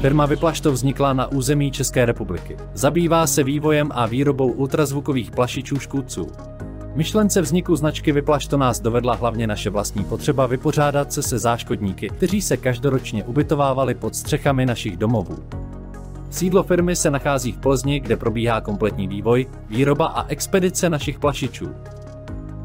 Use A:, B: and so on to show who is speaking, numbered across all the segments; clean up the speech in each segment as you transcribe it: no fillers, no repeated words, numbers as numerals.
A: Firma Vyplašto vznikla na území České republiky. Zabývá se vývojem a výrobou ultrazvukových plašičů škůdců. Myšlence vzniku značky Vyplašto nás dovedla hlavně naše vlastní potřeba vypořádat se záškodníky, kteří se každoročně ubytovávali pod střechami našich domovů. Sídlo firmy se nachází v Plzni, kde probíhá kompletní vývoj, výroba a expedice našich plašičů.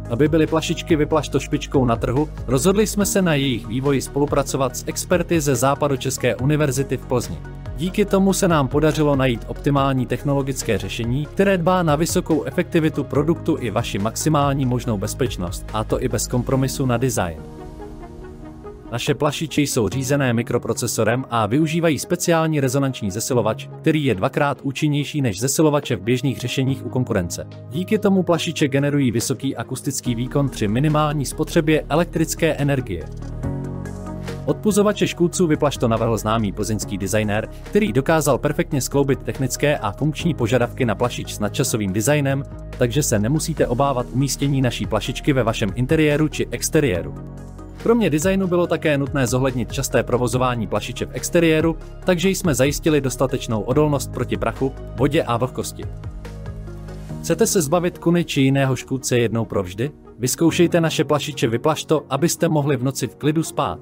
A: Aby byly plašičky Vyplašto špičkou na trhu, rozhodli jsme se na jejich vývoji spolupracovat s experty ze Západočeské univerzity v Plzni. Díky tomu se nám podařilo najít optimální technologické řešení, které dbá na vysokou efektivitu produktu i vaši maximální možnou bezpečnost, a to i bez kompromisu na design. Naše plašiče jsou řízené mikroprocesorem a využívají speciální rezonanční zesilovač, který je 2x účinnější než zesilovače v běžných řešeních u konkurence. Díky tomu plašiče generují vysoký akustický výkon při minimální spotřebě elektrické energie. Odpuzovače škůdců Vyplašto navrhl známý plzeňský designér, který dokázal perfektně skloubit technické a funkční požadavky na plašič s nadčasovým designem, takže se nemusíte obávat umístění naší plašičky ve vašem interiéru či exteriéru. Kromě designu bylo také nutné zohlednit časté provozování plašiče v exteriéru, takže jsme zajistili dostatečnou odolnost proti prachu, vodě a vlhkosti. Chcete se zbavit kuny či jiného škůdce jednou provždy? Vyzkoušejte naše plašiče Vyplašto, abyste mohli v noci v klidu spát.